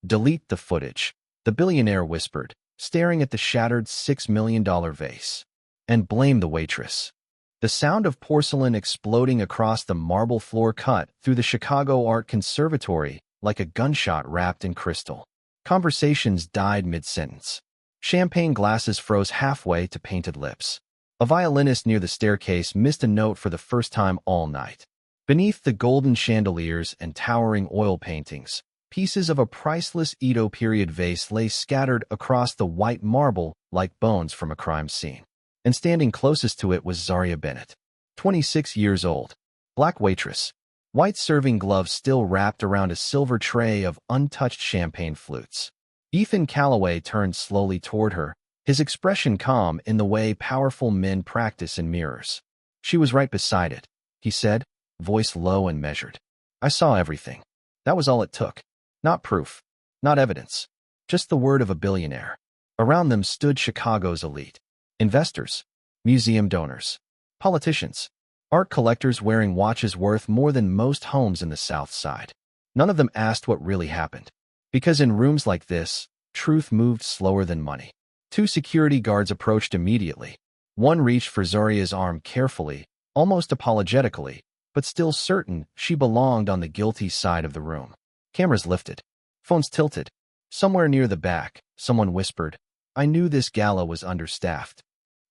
Delete the footage, the billionaire whispered, staring at the shattered $6 million vase. And blame the waitress. The sound of porcelain exploding across the marble floor cut through the Chicago Art Conservatory like a gunshot wrapped in crystal. Conversations died mid-sentence. Champagne glasses froze halfway to painted lips. A violinist near the staircase missed a note for the first time all night. Beneath the golden chandeliers and towering oil paintings, pieces of a priceless Edo period vase lay scattered across the white marble like bones from a crime scene. And standing closest to it was Zaria Bennett, 26 years old, black waitress, white serving gloves still wrapped around a silver tray of untouched champagne flutes. Ethan Calloway turned slowly toward her, his expression calm in the way powerful men practice in mirrors. She was right beside it, he said, voice low and measured. I saw everything. That was all it took. Not proof, not evidence, just the word of a billionaire. Around them stood Chicago's elite. Investors, museum donors, politicians, art collectors wearing watches worth more than most homes in the South Side. None of them asked what really happened. Because in rooms like this, truth moved slower than money. Two security guards approached immediately. One reached for Zaria's arm carefully, almost apologetically, but still certain she belonged on the guilty side of the room. Cameras lifted. Phones tilted. Somewhere near the back, someone whispered, I knew this gala was understaffed.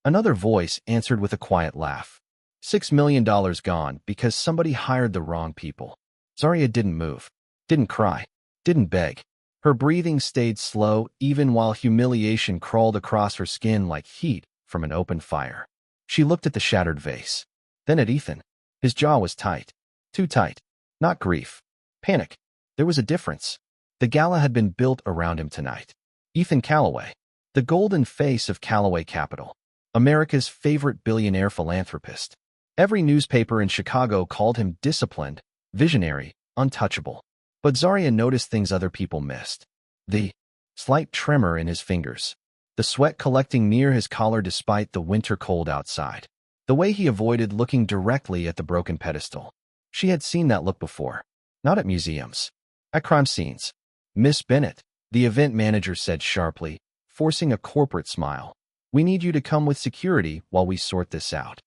Another voice answered with a quiet laugh. $6 million gone because somebody hired the wrong people. Zaria didn't move, didn't cry, didn't beg. Her breathing stayed slow even while humiliation crawled across her skin like heat from an open fire. She looked at the shattered vase, then at Ethan. His jaw was tight. Too tight. Not grief. Panic. There was a difference. The gala had been built around him tonight. Ethan Calloway, the golden face of Calloway Capital, America's favorite billionaire philanthropist. Every newspaper in Chicago called him disciplined, visionary, untouchable. But Zaria noticed things other people missed. The slight tremor in his fingers. The sweat collecting near his collar despite the winter cold outside. The way he avoided looking directly at the broken pedestal. She had seen that look before. Not at museums. At crime scenes. Miss Bennett, the event manager said sharply, forcing a corporate smile. We need you to come with security while we sort this out.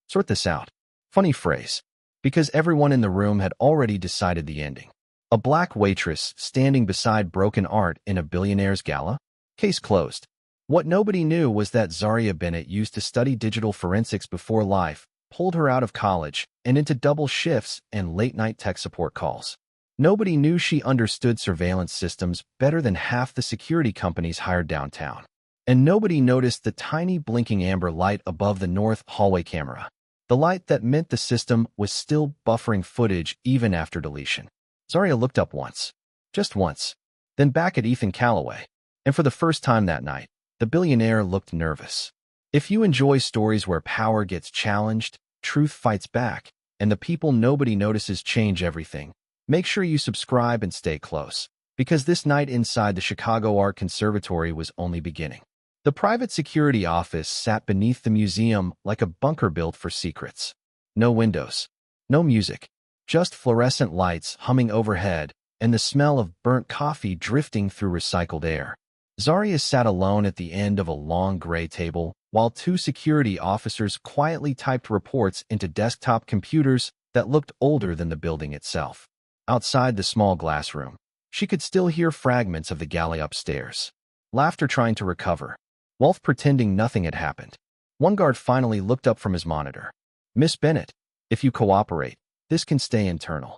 Sort this out. Funny phrase. Because everyone in the room had already decided the ending. A black waitress standing beside broken art in a billionaire's gala? Case closed. What nobody knew was that Zaria Bennett used to study digital forensics before life, pulled her out of college and into double shifts and late-night tech support calls. Nobody knew she understood surveillance systems better than half the security companies hired downtown. And nobody noticed the tiny blinking amber light above the north hallway camera. The light that meant the system was still buffering footage even after deletion. Zaria looked up once. Just once. Then back at Ethan Calloway. And for the first time that night, the billionaire looked nervous. If you enjoy stories where power gets challenged, truth fights back, and the people nobody notices change everything, make sure you subscribe and stay close. Because this night inside the Chicago Art Conservatory was only beginning. The private security office sat beneath the museum like a bunker built for secrets. No windows. No music. Just fluorescent lights humming overhead and the smell of burnt coffee drifting through recycled air. Zaria sat alone at the end of a long gray table while two security officers quietly typed reports into desktop computers that looked older than the building itself. Outside the small glass room, she could still hear fragments of the galley upstairs. Laughter trying to recover. Wolf pretending nothing had happened. One guard finally looked up from his monitor. Miss Bennett, if you cooperate, this can stay internal.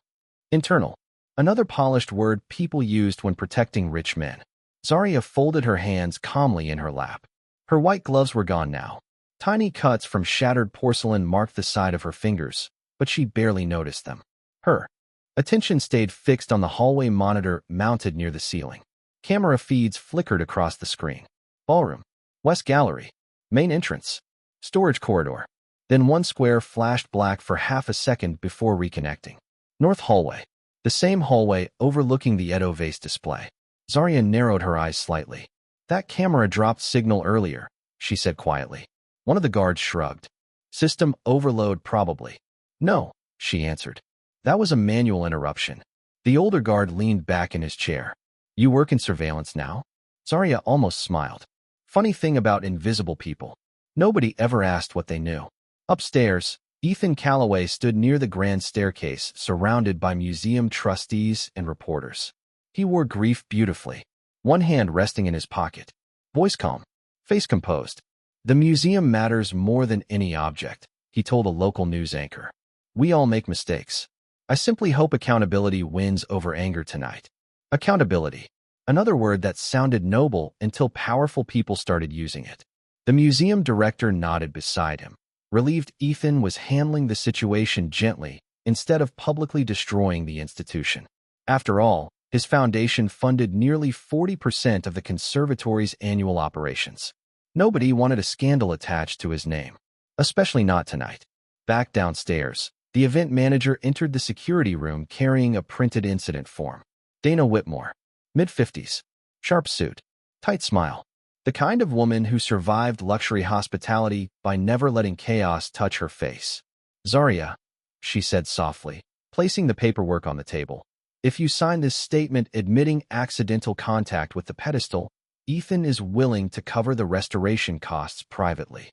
Internal. Another polished word people used when protecting rich men. Zaria folded her hands calmly in her lap. Her white gloves were gone now. Tiny cuts from shattered porcelain marked the side of her fingers, but she barely noticed them. Her attention stayed fixed on the hallway monitor mounted near the ceiling. Camera feeds flickered across the screen. Ballroom. West Gallery. Main entrance. Storage corridor. Then one square flashed black for half a second before reconnecting. North hallway. The same hallway overlooking the Edo vase display. Zaria narrowed her eyes slightly. That camera dropped signal earlier, she said quietly. One of the guards shrugged. System overload probably. No, she answered. That was a manual interruption. The older guard leaned back in his chair. You work in surveillance now? Zarya almost smiled. Funny thing about invisible people. Nobody ever asked what they knew. Upstairs, Ethan Calloway stood near the grand staircase, surrounded by museum trustees and reporters. He wore grief beautifully, one hand resting in his pocket. Voice calm, face composed. The museum matters more than any object, he told a local news anchor. We all make mistakes. I simply hope accountability wins over anger tonight. Accountability. Another word that sounded noble until powerful people started using it. The museum director nodded beside him, relieved Ethan was handling the situation gently instead of publicly destroying the institution. After all, his foundation funded nearly 40% of the conservatory's annual operations. Nobody wanted a scandal attached to his name, especially not tonight. Back downstairs, the event manager entered the security room carrying a printed incident form. Dana Whitmore, mid-50s, sharp suit, tight smile. The kind of woman who survived luxury hospitality by never letting chaos touch her face. Zarya, she said softly, placing the paperwork on the table. If you sign this statement admitting accidental contact with the pedestal, Ethan is willing to cover the restoration costs privately.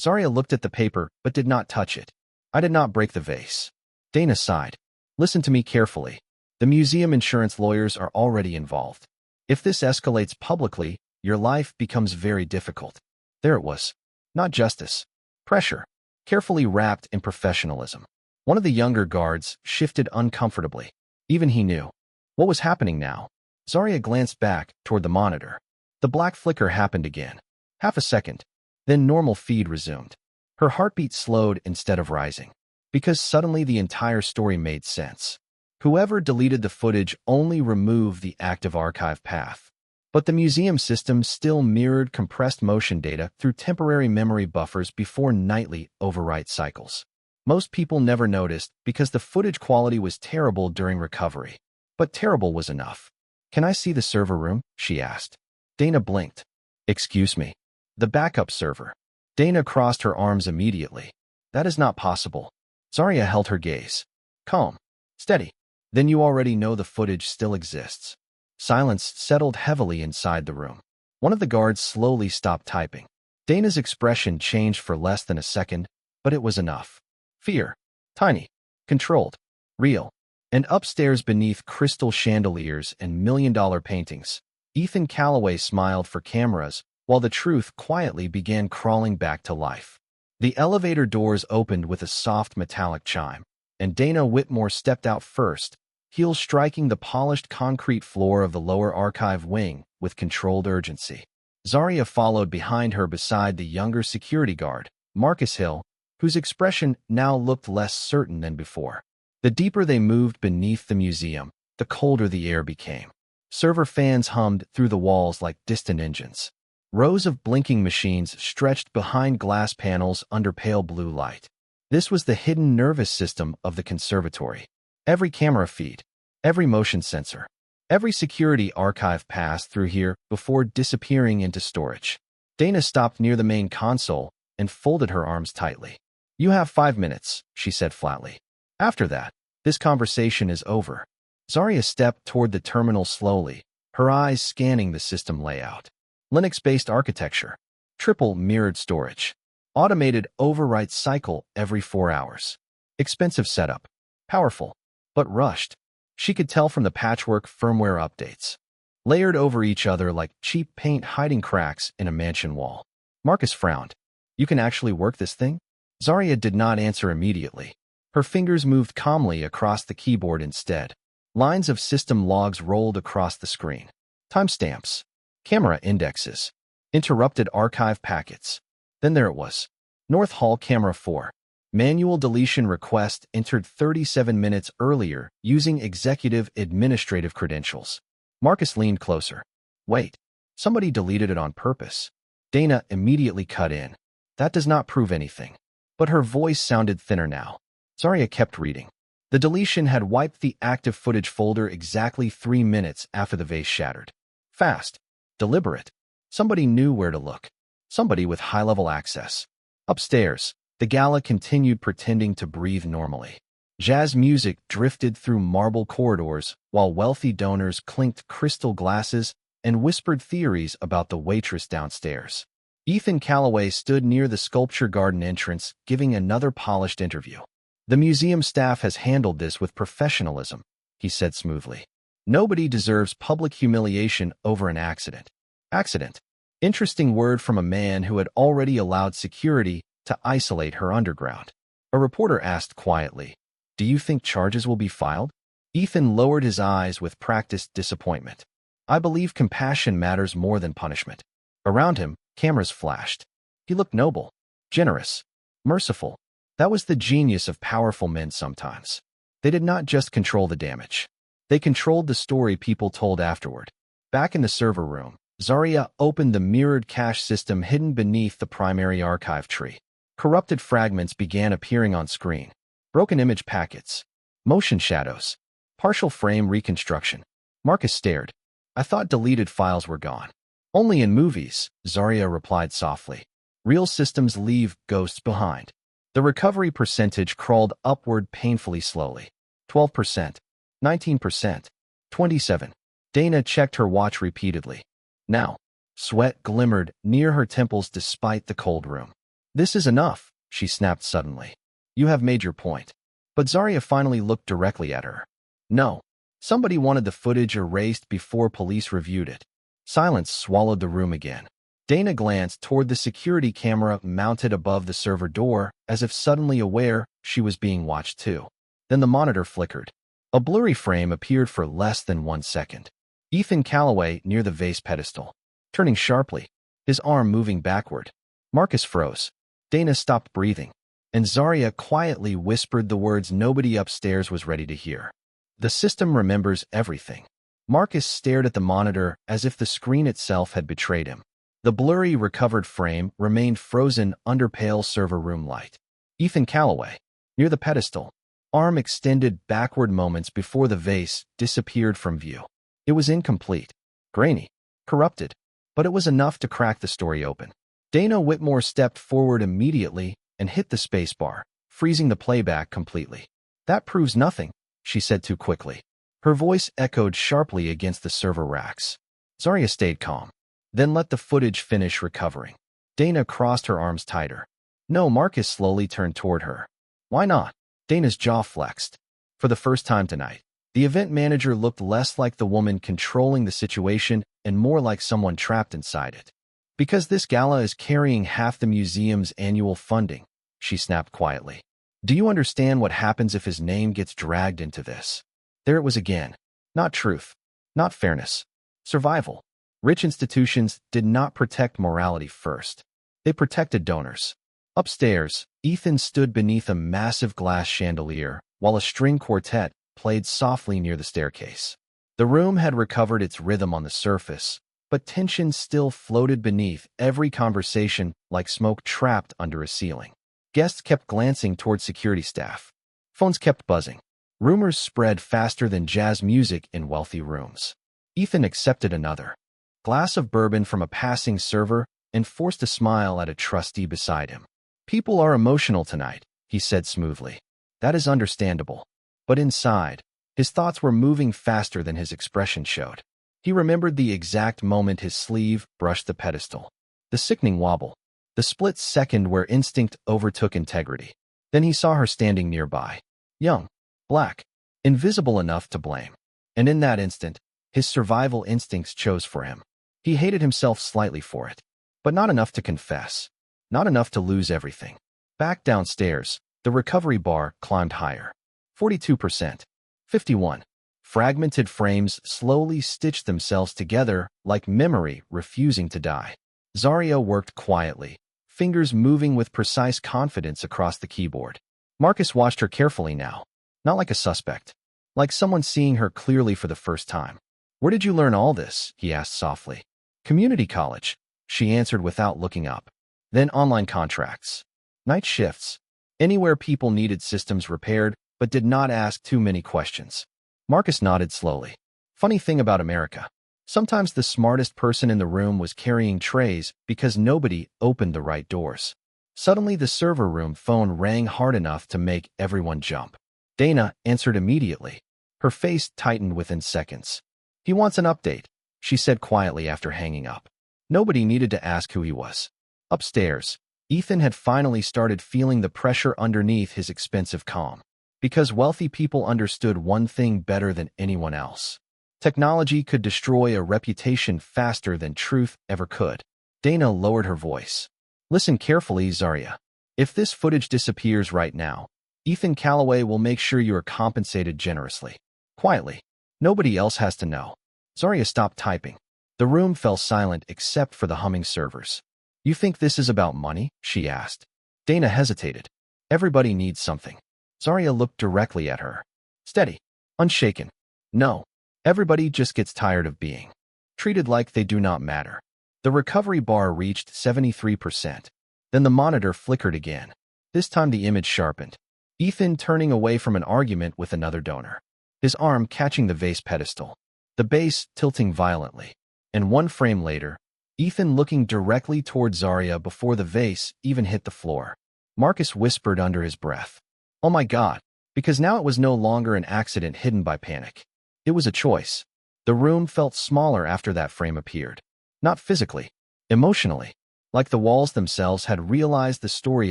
Zarya looked at the paper but did not touch it. I did not break the vase. Dana sighed. Listen to me carefully. The museum insurance lawyers are already involved. If this escalates publicly, your life becomes very difficult. There it was. Not justice. Pressure. Carefully wrapped in professionalism. One of the younger guards shifted uncomfortably. Even he knew. What was happening now? Zarya glanced back toward the monitor. The black flicker happened again. Half a second. Then normal feed resumed. Her heartbeat slowed instead of rising. Because suddenly the entire story made sense. Whoever deleted the footage only removed the active archive path. But the museum system still mirrored compressed motion data through temporary memory buffers before nightly overwrite cycles. Most people never noticed because the footage quality was terrible during recovery. But terrible was enough. Can I see the server room? She asked. Dana blinked. Excuse me. The backup server. Dana crossed her arms immediately. That is not possible. Zarya held her gaze. Calm. Steady. Then you already know the footage still exists. Silence settled heavily inside the room. One of the guards slowly stopped typing. Dana's expression changed for less than a second, but it was enough. Fear. Tiny. Controlled. Real. And upstairs beneath crystal chandeliers and million-dollar paintings, Ethan Calloway smiled for cameras while the truth quietly began crawling back to life. The elevator doors opened with a soft metallic chime, and Dana Whitmore stepped out first, heels striking the polished concrete floor of the lower archive wing with controlled urgency. Zarya followed behind her beside the younger security guard, Marcus Hill, whose expression now looked less certain than before. The deeper they moved beneath the museum, the colder the air became. Server fans hummed through the walls like distant engines. Rows of blinking machines stretched behind glass panels under pale blue light. This was the hidden nervous system of the conservatory. Every camera feed, every motion sensor, every security archive passed through here before disappearing into storage. Dana stopped near the main console and folded her arms tightly. You have 5 minutes, she said flatly. After that, this conversation is over. Zarya stepped toward the terminal slowly, her eyes scanning the system layout. Linux-based architecture, triple mirrored storage, automated overwrite cycle every 4 hours. Expensive setup, powerful, but rushed. She could tell from the patchwork firmware updates, layered over each other like cheap paint hiding cracks in a mansion wall. Marcus frowned. You can actually work this thing? Zarya did not answer immediately. Her fingers moved calmly across the keyboard instead. Lines of system logs rolled across the screen. Timestamps, camera indexes, interrupted archive packets. Then there it was. North Hall Camera 4. Manual deletion request entered 37 minutes earlier using executive administrative credentials. Marcus leaned closer. Wait, somebody deleted it on purpose. Dana immediately cut in. That does not prove anything. But her voice sounded thinner now. Zarya kept reading. The deletion had wiped the active footage folder exactly 3 minutes after the vase shattered. Fast. Deliberate. Somebody knew where to look. Somebody with high-level access. Upstairs, the gala continued pretending to breathe normally. Jazz music drifted through marble corridors while wealthy donors clinked crystal glasses and whispered theories about the waitress downstairs. Ethan Calloway stood near the sculpture garden entrance, giving another polished interview. "The museum staff has handled this with professionalism," he said smoothly. "Nobody deserves public humiliation over an accident." Accident. Interesting word from a man who had already allowed security to isolate her underground. A reporter asked quietly, "Do you think charges will be filed?" Ethan lowered his eyes with practiced disappointment. "I believe compassion matters more than punishment." Around him, cameras flashed. He looked noble, generous, merciful. That was the genius of powerful men sometimes. They did not just control the damage. They controlled the story people told afterward. Back in the server room, Zarya opened the mirrored cache system hidden beneath the primary archive tree. Corrupted fragments began appearing on screen. Broken image packets, motion shadows, partial frame reconstruction. Marcus stared. "I thought deleted files were gone." "Only in movies," Zarya replied softly. "Real systems leave ghosts behind." The recovery percentage crawled upward painfully slowly. 12%, 19%, 27. Dana checked her watch repeatedly. Now, sweat glimmered near her temples despite the cold room. "This is enough," she snapped suddenly. "You have made your point." But Zarya finally looked directly at her. "No. Somebody wanted the footage erased before police reviewed it." Silence swallowed the room again. Dana glanced toward the security camera mounted above the server door, as if suddenly aware she was being watched too. Then the monitor flickered. A blurry frame appeared for less than 1 second. Ethan Calloway near the vase pedestal, turning sharply, his arm moving backward. Marcus froze. Dana stopped breathing, and Zarya quietly whispered the words nobody upstairs was ready to hear. "The system remembers everything." Marcus stared at the monitor as if the screen itself had betrayed him. The blurry recovered frame remained frozen under pale server room light. Ethan Calloway, near the pedestal, arm extended backward moments before the vase disappeared from view. It was incomplete, grainy, corrupted, but it was enough to crack the story open. Dana Whitmore stepped forward immediately and hit the spacebar, freezing the playback completely. "That proves nothing," she said too quickly. Her voice echoed sharply against the server racks. Zarya stayed calm, then let the footage finish recovering. Dana crossed her arms tighter. "No." Marcus slowly turned toward her. "Why not?" Dana's jaw flexed. For the first time tonight, the event manager looked less like the woman controlling the situation and more like someone trapped inside it. "Because this gala is carrying half the museum's annual funding," she snapped quietly. "Do you understand what happens if his name gets dragged into this?" There it was again. Not truth. Not fairness. Survival. Rich institutions did not protect morality first. They protected donors. Upstairs, Ethan stood beneath a massive glass chandelier while a string quartet played softly near the staircase. The room had recovered its rhythm on the surface, but tension still floated beneath every conversation like smoke trapped under a ceiling. Guests kept glancing toward security staff. Phones kept buzzing. Rumors spread faster than jazz music in wealthy rooms. Ethan accepted another glass of bourbon from a passing server and forced a smile at a trustee beside him. "People are emotional tonight," he said smoothly. "That is understandable." But inside, his thoughts were moving faster than his expression showed. He remembered the exact moment his sleeve brushed the pedestal. The sickening wobble. The split second where instinct overtook integrity. Then he saw her standing nearby. Young. Black. Invisible enough to blame. And in that instant, his survival instincts chose for him. He hated himself slightly for it. But not enough to confess. Not enough to lose everything. Back downstairs, the recovery bar climbed higher. 42%. 51. Fragmented frames slowly stitched themselves together like memory refusing to die. Zarya worked quietly, fingers moving with precise confidence across the keyboard. Marcus watched her carefully now. Not like a suspect. Like someone seeing her clearly for the first time. "Where did you learn all this?" he asked softly. "Community college," she answered without looking up. "Then online contracts. Night shifts. Anywhere people needed systems repaired, but did not ask too many questions." Marcus nodded slowly. Funny thing about America. Sometimes the smartest person in the room was carrying trays because nobody opened the right doors. Suddenly the server room phone rang hard enough to make everyone jump. Dana answered immediately. Her face tightened within seconds. He wants an update, she said quietly after hanging up. Nobody needed to ask who he was. Upstairs, Ethan had finally started feeling the pressure underneath his expensive calm. Because wealthy people understood one thing better than anyone else. Technology could destroy a reputation faster than truth ever could. Dana lowered her voice. Listen carefully, Zarya. If this footage disappears right now, Ethan Calloway will make sure you are compensated generously. Quietly. Nobody else has to know. Zarya stopped typing. The room fell silent except for the humming servers. You think this is about money? She asked. Dana hesitated. Everybody needs something. Zarya looked directly at her. Steady. Unshaken. No. Everybody just gets tired of being treated like they do not matter. The recovery bar reached 73%. Then the monitor flickered again. This time the image sharpened. Ethan turning away from an argument with another donor. His arm catching the vase pedestal. The base tilting violently. And one frame later, Ethan looking directly toward Zarya before the vase even hit the floor. Marcus whispered under his breath. Oh my God, because now it was no longer an accident hidden by panic. It was a choice. The room felt smaller after that frame appeared. Not physically, emotionally. Like the walls themselves had realized the story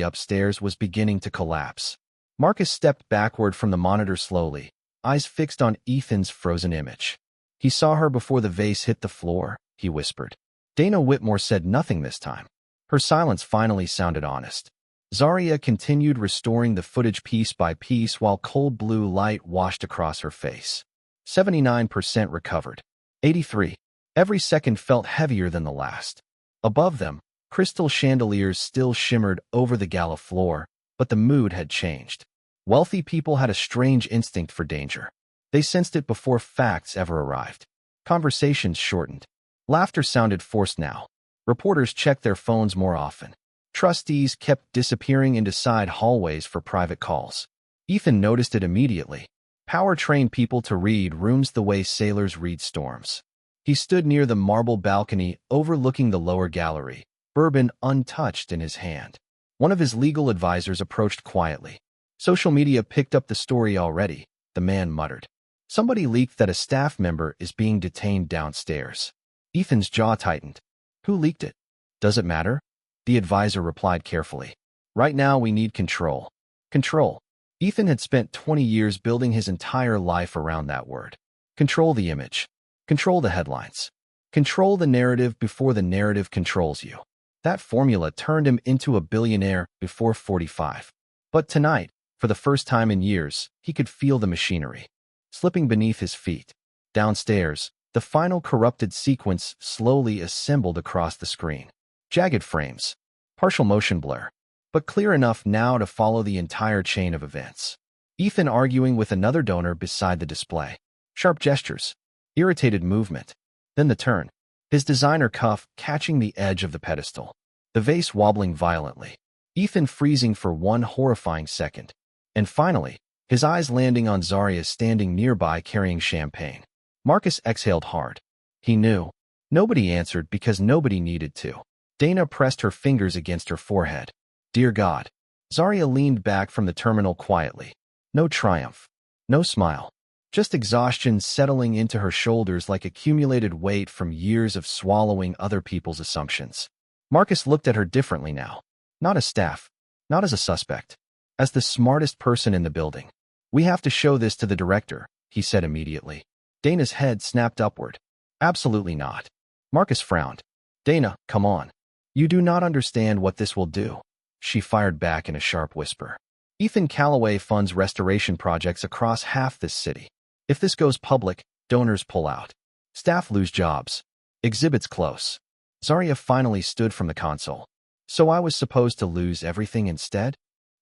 upstairs was beginning to collapse. Marcus stepped backward from the monitor slowly, eyes fixed on Ethan's frozen image. He saw her before the vase hit the floor, he whispered. Dana Whitmore said nothing this time. Her silence finally sounded honest. Zarya continued restoring the footage piece by piece while cold blue light washed across her face. 79% recovered. 83. Every second felt heavier than the last. Above them, crystal chandeliers still shimmered over the gala floor, but the mood had changed. Wealthy people had a strange instinct for danger. They sensed it before facts ever arrived. Conversations shortened. Laughter sounded forced now. Reporters checked their phones more often. Trustees kept disappearing into side hallways for private calls. Ethan noticed it immediately. Power trained people to read rooms the way sailors read storms. He stood near the marble balcony overlooking the lower gallery, bourbon untouched in his hand. One of his legal advisors approached quietly. Social media picked up the story already, the man muttered. Somebody leaked that a staff member is being detained downstairs. Ethan's jaw tightened. Who leaked it? Does it matter? The advisor replied carefully. Right now we need control. Control. Ethan had spent 20 years building his entire life around that word. Control the image. Control the headlines. Control the narrative before the narrative controls you. That formula turned him into a billionaire before 45. But tonight, for the first time in years, he could feel the machinery slipping beneath his feet. Downstairs, the final corrupted sequence slowly assembled across the screen. Jagged frames. Partial motion blur. But clear enough now to follow the entire chain of events. Ethan arguing with another donor beside the display. Sharp gestures. Irritated movement. Then the turn. His designer cuff catching the edge of the pedestal. The vase wobbling violently. Ethan freezing for one horrifying second. And finally, his eyes landing on Zarya standing nearby carrying champagne. Marcus exhaled hard. He knew. Nobody answered because nobody needed to. Dana pressed her fingers against her forehead. Dear God. Zarya leaned back from the terminal quietly. No triumph. No smile. Just exhaustion settling into her shoulders like accumulated weight from years of swallowing other people's assumptions. Marcus looked at her differently now. Not as staff. Not as a suspect. As the smartest person in the building. We have to show this to the director, he said immediately. Dana's head snapped upward. Absolutely not. Marcus frowned. Dana, come on. You do not understand what this will do. She fired back in a sharp whisper. Ethan Calloway funds restoration projects across half this city. If this goes public, donors pull out. Staff lose jobs. Exhibits close. Zarya finally stood from the console. So I was supposed to lose everything instead?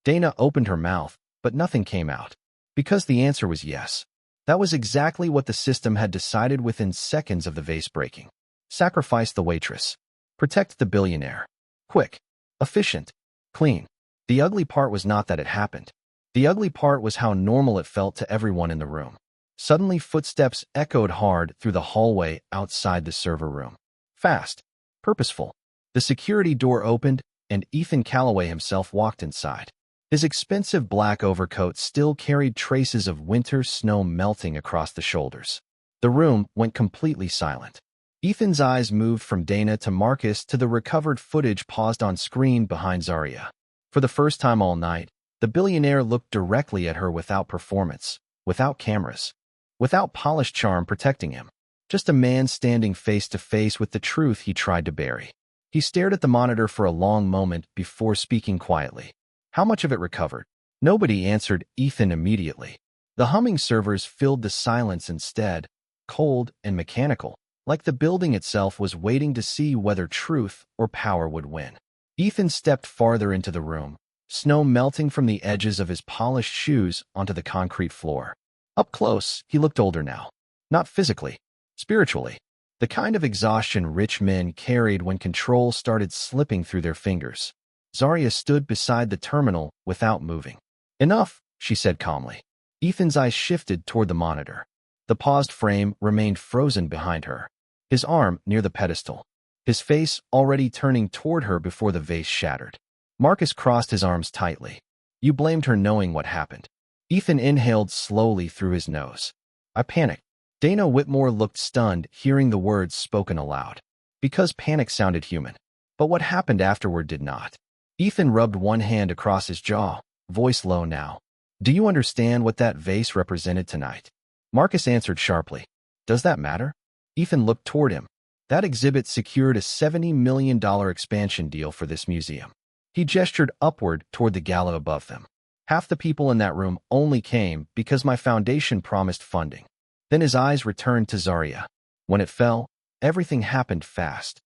Dana opened her mouth, but nothing came out. Because the answer was yes. That was exactly what the system had decided within seconds of the vase breaking. Sacrifice the waitress. Protect the billionaire. Quick. Efficient. Clean. The ugly part was not that it happened. The ugly part was how normal it felt to everyone in the room. Suddenly footsteps echoed hard through the hallway outside the server room. Fast. Purposeful. The security door opened, and Ethan Calloway himself walked inside. His expensive black overcoat still carried traces of winter snow melting across the shoulders. The room went completely silent. Ethan's eyes moved from Dana to Marcus to the recovered footage paused on screen behind Zarya. For the first time all night, the billionaire looked directly at her without performance, without cameras, without polished charm protecting him. Just a man standing face to face with the truth he tried to bury. He stared at the monitor for a long moment before speaking quietly. How much of it recovered? Nobody answered Ethan immediately. The humming servers filled the silence instead, cold and mechanical, like the building itself was waiting to see whether truth or power would win. Ethan stepped farther into the room, snow melting from the edges of his polished shoes onto the concrete floor. Up close, he looked older now. Not physically, spiritually. The kind of exhaustion rich men carried when control started slipping through their fingers. Zarya stood beside the terminal without moving. Enough, she said calmly. Ethan's eyes shifted toward the monitor. The paused frame remained frozen behind her, his arm near the pedestal, his face already turning toward her before the vase shattered. Marcus crossed his arms tightly. You blamed her knowing what happened. Ethan inhaled slowly through his nose. I panicked. Dana Whitmore looked stunned hearing the words spoken aloud. Because panic sounded human. But what happened afterward did not. Ethan rubbed one hand across his jaw, voice low now. Do you understand what that vase represented tonight? Marcus answered sharply. Does that matter? Ethan looked toward him. That exhibit secured a $70 million expansion deal for this museum. He gestured upward toward the gala above them. Half the people in that room only came because my foundation promised funding. Then his eyes returned to Zarya. When it fell, everything happened fast.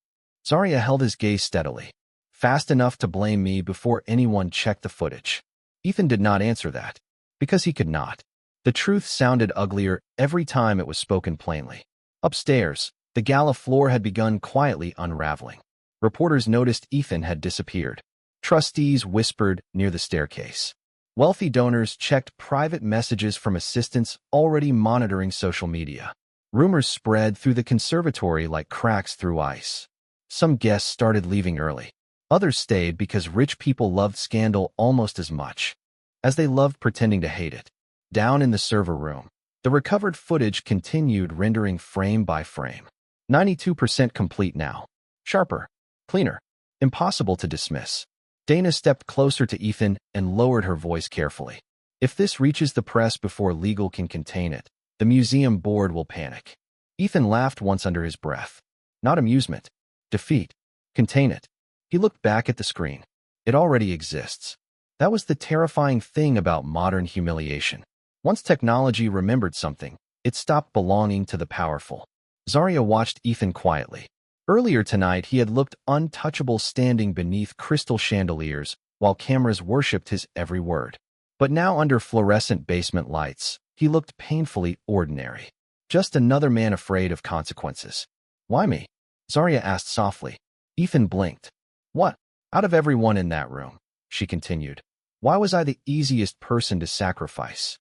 Zarya held his gaze steadily. Fast enough to blame me before anyone checked the footage. Ethan did not answer that. Because he could not. The truth sounded uglier every time it was spoken plainly. Upstairs, the gala floor had begun quietly unraveling. Reporters noticed Ethan had disappeared. Trustees whispered near the staircase. Wealthy donors checked private messages from assistants already monitoring social media. Rumors spread through the conservatory like cracks through ice. Some guests started leaving early. Others stayed because rich people loved scandal almost as much as they loved pretending to hate it. Down in the server room, the recovered footage continued rendering frame by frame. 92% complete now. Sharper. Cleaner. Impossible to dismiss. Dana stepped closer to Ethan and lowered her voice carefully. If this reaches the press before legal can contain it, the museum board will panic. Ethan laughed once under his breath. Not amusement. Defeat. Contain it. He looked back at the screen. It already exists. That was the terrifying thing about modern humiliation. Once technology remembered something, it stopped belonging to the powerful. Zarya watched Ethan quietly. Earlier tonight, he had looked untouchable standing beneath crystal chandeliers while cameras worshipped his every word. But now under fluorescent basement lights, he looked painfully ordinary. Just another man afraid of consequences. Why me? Zarya asked softly. Ethan blinked. What? Out of everyone in that room, she continued. Why was I the easiest person to sacrifice?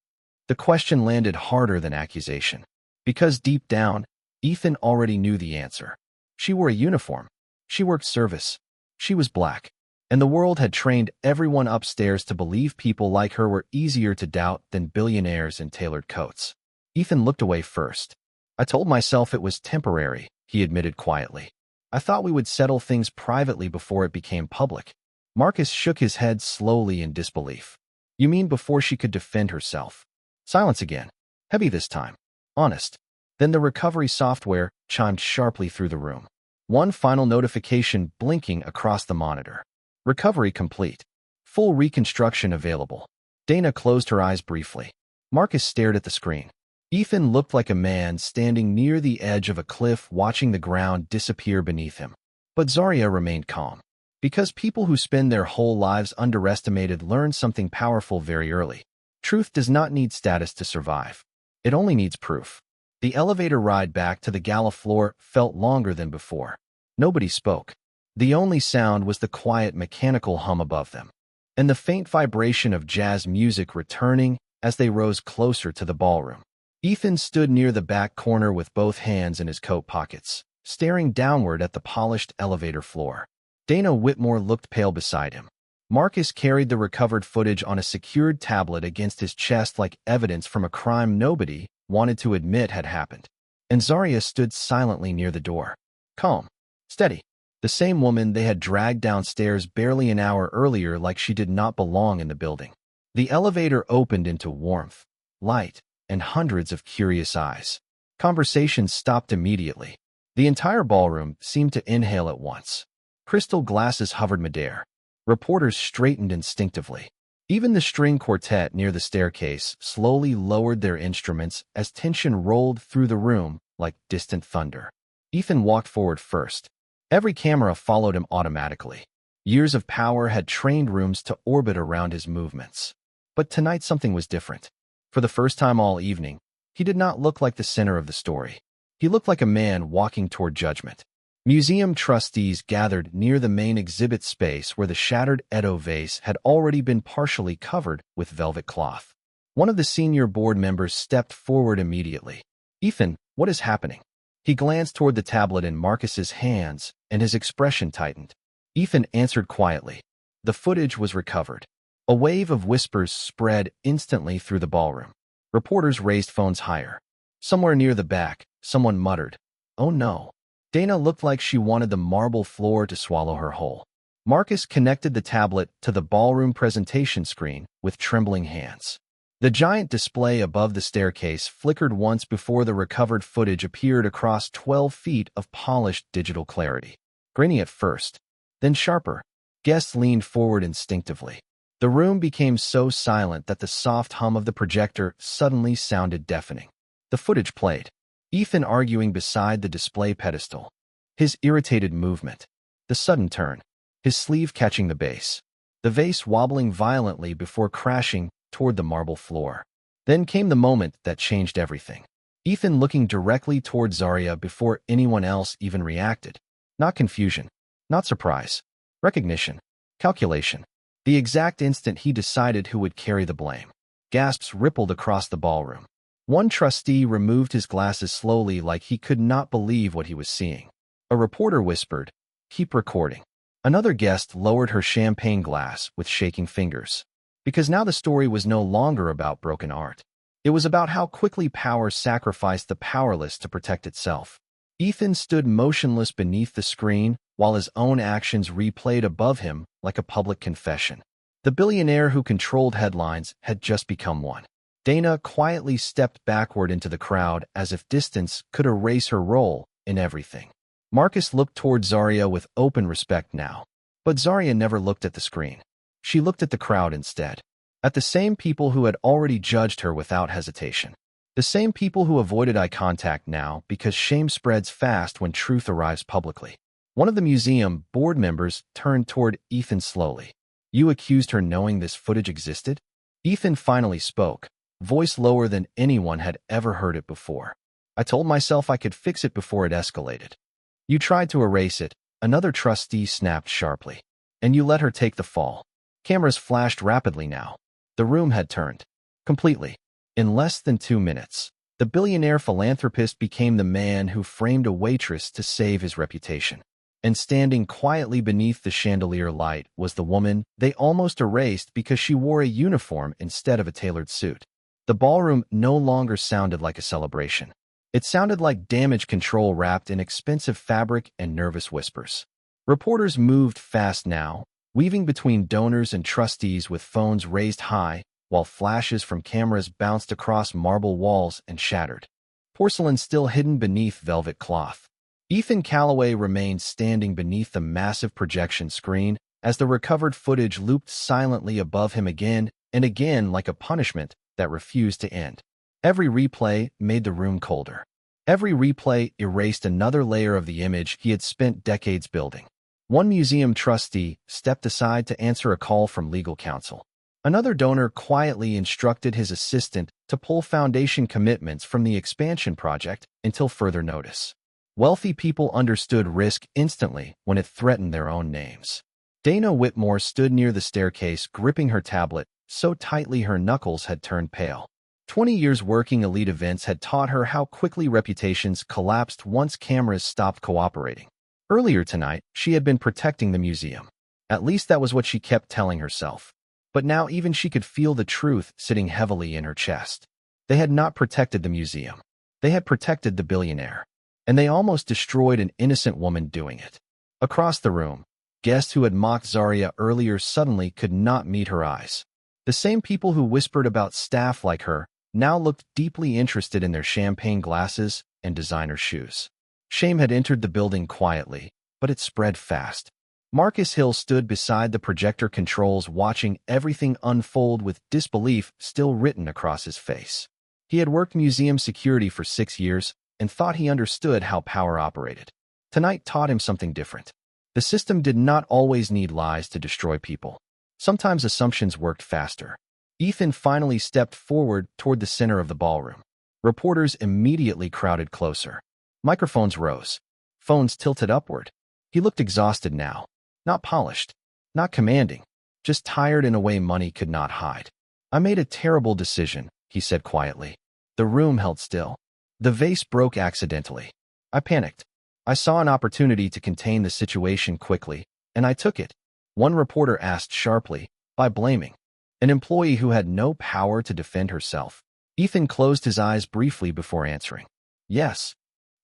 The question landed harder than accusation. Because deep down, Ethan already knew the answer. She wore a uniform. She worked service. She was black. And the world had trained everyone upstairs to believe people like her were easier to doubt than billionaires in tailored coats. Ethan looked away first. I told myself it was temporary, he admitted quietly. I thought we would settle things privately before it became public. Marcus shook his head slowly in disbelief. You mean before she could defend herself? Silence again. Heavy this time. Honest. Then the recovery software chimed sharply through the room. One final notification blinking across the monitor. Recovery complete. Full reconstruction available. Dana closed her eyes briefly. Marcus stared at the screen. Ethan looked like a man standing near the edge of a cliff watching the ground disappear beneath him. But Zarya remained calm. Because people who spend their whole lives underestimated learn something powerful very early. Truth does not need status to survive. It only needs proof. The elevator ride back to the gala floor felt longer than before. Nobody spoke. The only sound was the quiet mechanical hum above them, and the faint vibration of jazz music returning as they rose closer to the ballroom. Ethan stood near the back corner with both hands in his coat pockets, staring downward at the polished elevator floor. Dana Whitmore looked pale beside him. Marcus carried the recovered footage on a secured tablet against his chest like evidence from a crime nobody wanted to admit had happened. And Zarya stood silently near the door. Calm. Steady. The same woman they had dragged downstairs barely an hour earlier like she did not belong in the building. The elevator opened into warmth, light, and hundreds of curious eyes. Conversations stopped immediately. The entire ballroom seemed to inhale at once. Crystal glasses hovered midair. Reporters straightened instinctively. Even the string quartet near the staircase slowly lowered their instruments as tension rolled through the room like distant thunder. Ethan walked forward first. Every camera followed him automatically. Years of power had trained rooms to orbit around his movements. But tonight something was different. For the first time all evening, he did not look like the center of the story. He looked like a man walking toward judgment. Museum trustees gathered near the main exhibit space where the shattered Edo vase had already been partially covered with velvet cloth. One of the senior board members stepped forward immediately. Ethan, what is happening? He glanced toward the tablet in Marcus's hands, and his expression tightened. Ethan answered quietly. The footage was recovered. A wave of whispers spread instantly through the ballroom. Reporters raised phones higher. Somewhere near the back, someone muttered, "Oh no." Dana looked like she wanted the marble floor to swallow her whole. Marcus connected the tablet to the ballroom presentation screen with trembling hands. The giant display above the staircase flickered once before the recovered footage appeared across 12 feet of polished digital clarity. Grainy at first, then sharper. Guests leaned forward instinctively. The room became so silent that the soft hum of the projector suddenly sounded deafening. The footage played. Ethan arguing beside the display pedestal. His irritated movement. The sudden turn. His sleeve catching the base. The vase wobbling violently before crashing toward the marble floor. Then came the moment that changed everything. Ethan looking directly toward Zarya before anyone else even reacted. Not confusion. Not surprise. Recognition. Calculation. The exact instant he decided who would carry the blame. Gasps rippled across the ballroom. One trustee removed his glasses slowly like he could not believe what he was seeing. A reporter whispered, "Keep recording." Another guest lowered her champagne glass with shaking fingers. Because now the story was no longer about broken art. It was about how quickly power sacrificed the powerless to protect itself. Ethan stood motionless beneath the screen while his own actions replayed above him like a public confession. The billionaire who controlled headlines had just become one. Dana quietly stepped backward into the crowd as if distance could erase her role in everything. Marcus looked toward Zarya with open respect now. But Zarya never looked at the screen. She looked at the crowd instead. At the same people who had already judged her without hesitation. The same people who avoided eye contact now because shame spreads fast when truth arrives publicly. One of the museum board members turned toward Ethan slowly. "You accused her knowing this footage existed?" Ethan finally spoke, voice lower than anyone had ever heard it before. "I told myself I could fix it before it escalated." "You tried to erase it," another trustee snapped sharply. "And you let her take the fall." Cameras flashed rapidly now. The room had turned. Completely. In less than 2 minutes, the billionaire philanthropist became the man who framed a waitress to save his reputation. And standing quietly beneath the chandelier light was the woman they almost erased because she wore a uniform instead of a tailored suit. The ballroom no longer sounded like a celebration. It sounded like damage control wrapped in expensive fabric and nervous whispers. Reporters moved fast now, weaving between donors and trustees with phones raised high, while flashes from cameras bounced across marble walls and shattered. Porcelain still hidden beneath velvet cloth. Ethan Calloway remained standing beneath the massive projection screen as the recovered footage looped silently above him again and again like a punishment that refused to end. Every replay made the room colder. Every replay erased another layer of the image he had spent decades building. One museum trustee stepped aside to answer a call from legal counsel. Another donor quietly instructed his assistant to pull foundation commitments from the expansion project until further notice. Wealthy people understood risk instantly when it threatened their own names. Dana Whitmore stood near the staircase gripping her tablet so tightly her knuckles had turned pale. 20 years working elite events had taught her how quickly reputations collapsed once cameras stopped cooperating. Earlier tonight, she had been protecting the museum. At least that was what she kept telling herself. But now even she could feel the truth sitting heavily in her chest. They had not protected the museum. They had protected the billionaire. And they almost destroyed an innocent woman doing it. Across the room, guests who had mocked Zarya earlier suddenly could not meet her eyes. The same people who whispered about staff like her now looked deeply interested in their champagne glasses and designer shoes. Shame had entered the building quietly, but it spread fast. Marcus Hill stood beside the projector controls watching everything unfold with disbelief still written across his face. He had worked museum security for 6 years and thought he understood how power operated. Tonight taught him something different. The system did not always need lies to destroy people. Sometimes assumptions worked faster. Ethan finally stepped forward toward the center of the ballroom. Reporters immediately crowded closer. Microphones rose. Phones tilted upward. He looked exhausted now. Not polished. Not commanding. Just tired in a way money could not hide. "I made a terrible decision," he said quietly. The room held still. The vase broke accidentally. I panicked. I saw an opportunity to contain the situation quickly, and I took it. One reporter asked sharply, "By blaming an employee who had no power to defend herself?" Ethan closed his eyes briefly before answering. "Yes."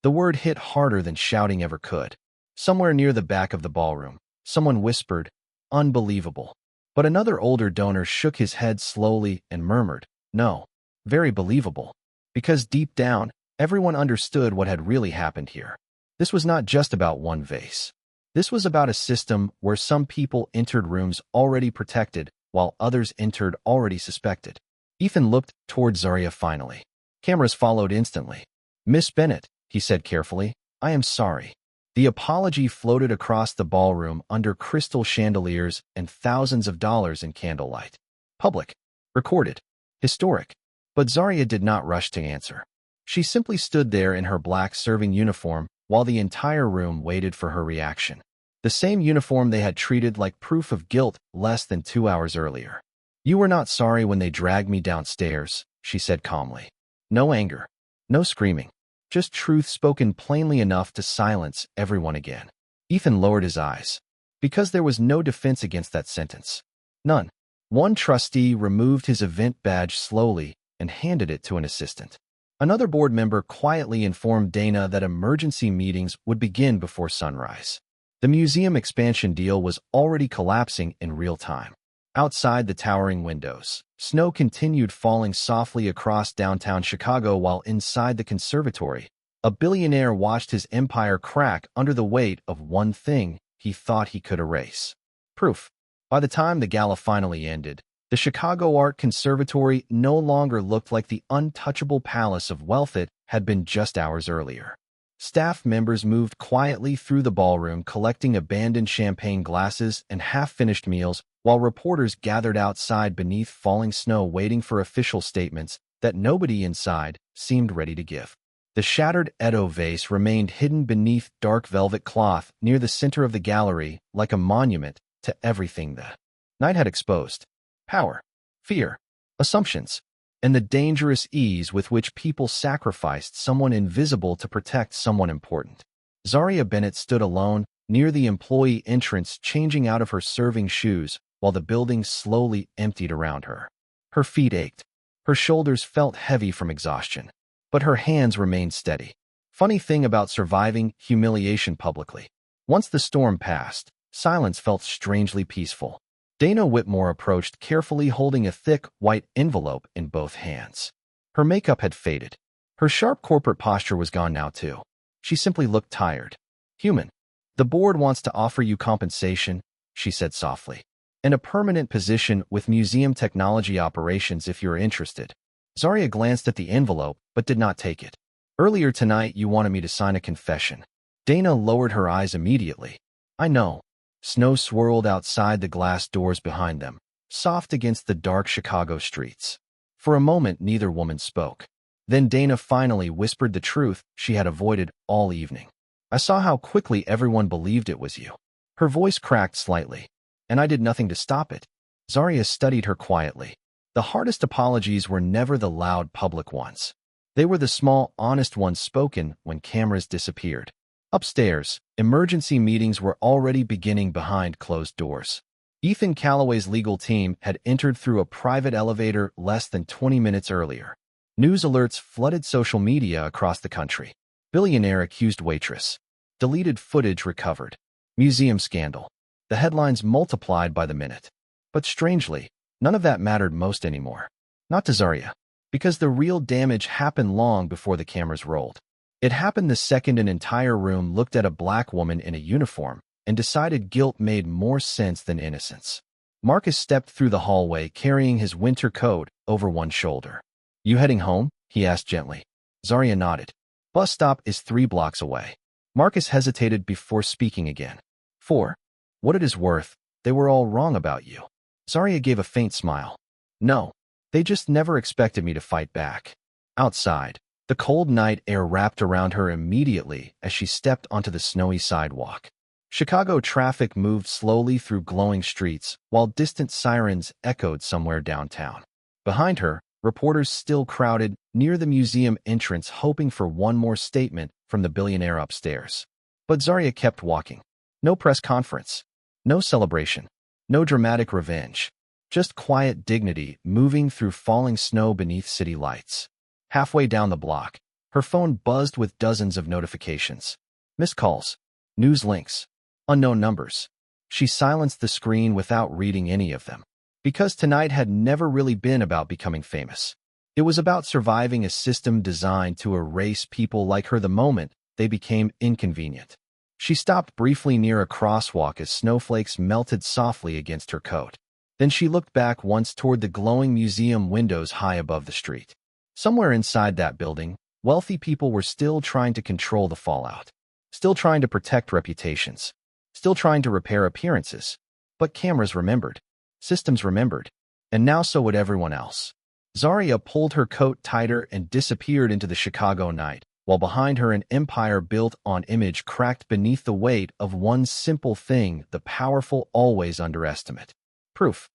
The word hit harder than shouting ever could. Somewhere near the back of the ballroom, someone whispered, "Unbelievable." But another older donor shook his head slowly and murmured, "No, very believable." Because deep down, everyone understood what had really happened here. This was not just about one vase. This was about a system where some people entered rooms already protected, while others entered already suspected. Ethan looked toward Zarya finally. Cameras followed instantly. "Miss Bennett," he said carefully, "I am sorry." The apology floated across the ballroom under crystal chandeliers and thousands of dollars in candlelight. Public. Recorded. Historic. But Zarya did not rush to answer. She simply stood there in her black serving uniform while the entire room waited for her reaction. The same uniform they had treated like proof of guilt less than 2 hours earlier. "You were not sorry when they dragged me downstairs," she said calmly. No anger. No screaming. Just truth spoken plainly enough to silence everyone again. Ethan lowered his eyes. Because there was no defense against that sentence. None. One trustee removed his event badge slowly and handed it to an assistant. Another board member quietly informed Dana that emergency meetings would begin before sunrise. The museum expansion deal was already collapsing in real time. Outside the towering windows, snow continued falling softly across downtown Chicago while inside the conservatory, a billionaire watched his empire crack under the weight of one thing he thought he could erase. Proof. By the time the gala finally ended, the Chicago Art Conservatory no longer looked like the untouchable palace of wealth it had been just hours earlier. Staff members moved quietly through the ballroom collecting abandoned champagne glasses and half-finished meals, while reporters gathered outside beneath falling snow waiting for official statements that nobody inside seemed ready to give. The shattered Edo vase remained hidden beneath dark velvet cloth near the center of the gallery like a monument to everything the night had exposed. Power, fear, assumptions, and the dangerous ease with which people sacrificed someone invisible to protect someone important. Zarya Bennett stood alone near the employee entrance, changing out of her serving shoes while the building slowly emptied around her. Her feet ached. Her shoulders felt heavy from exhaustion, but her hands remained steady. Funny thing about surviving humiliation publicly. Once the storm passed, silence felt strangely peaceful. Dana Whitmore approached carefully holding a thick, white envelope in both hands. Her makeup had faded. Her sharp corporate posture was gone now, too. She simply looked tired. "Human. The board wants to offer you compensation," she said softly. "And a permanent position with museum technology operations if you're interested." Zarya glanced at the envelope, but did not take it. "Earlier tonight, you wanted me to sign a confession." Dana lowered her eyes immediately. "I know." Snow swirled outside the glass doors behind them, soft against the dark Chicago streets. For a moment, neither woman spoke. Then Dana finally whispered the truth she had avoided all evening. "I saw how quickly everyone believed it was you." Her voice cracked slightly. "And I did nothing to stop it." Zarya studied her quietly. The hardest apologies were never the loud public ones. They were the small, honest ones spoken when cameras disappeared. Upstairs, emergency meetings were already beginning behind closed doors. Ethan Calloway's legal team had entered through a private elevator less than 20 minutes earlier. News alerts flooded social media across the country. Billionaire accused Waitress. Deleted footage recovered. Museum scandal. The headlines multiplied by the minute. But strangely, none of that mattered most anymore. Not to Zarya. Because the real damage happened long before the cameras rolled. It happened the second an entire room looked at a black woman in a uniform and decided guilt made more sense than innocence. Marcus stepped through the hallway carrying his winter coat over one shoulder. "You heading home?" he asked gently. Zarya nodded. "Bus stop is 3 blocks away." Marcus hesitated before speaking again. "For what it is worth, they were all wrong about you." Zarya gave a faint smile. "No, they just never expected me to fight back." Outside, the cold night air wrapped around her immediately as she stepped onto the snowy sidewalk. Chicago traffic moved slowly through glowing streets, while distant sirens echoed somewhere downtown. Behind her, reporters still crowded near the museum entrance hoping for one more statement from the billionaire upstairs. But Zarya kept walking. No press conference. No celebration. No dramatic revenge. Just quiet dignity moving through falling snow beneath city lights. Halfway down the block, her phone buzzed with dozens of notifications. Missed calls. News links. Unknown numbers. She silenced the screen without reading any of them. Because tonight had never really been about becoming famous. It was about surviving a system designed to erase people like her the moment they became inconvenient. She stopped briefly near a crosswalk as snowflakes melted softly against her coat. Then she looked back once toward the glowing museum windows high above the street. Somewhere inside that building, wealthy people were still trying to control the fallout. Still trying to protect reputations. Still trying to repair appearances. But cameras remembered. Systems remembered. And now so would everyone else. Zarya pulled her coat tighter and disappeared into the Chicago night, while behind her an empire built on image cracked beneath the weight of one simple thing the powerful always underestimate. Proof.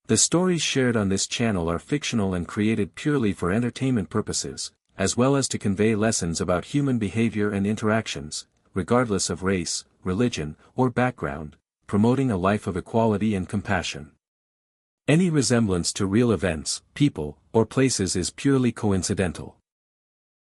The stories shared on this channel are fictional and created purely for entertainment purposes, as well as to convey lessons about human behavior and interactions, regardless of race, religion, or background, promoting a life of equality and compassion. Any resemblance to real events, people, or places is purely coincidental.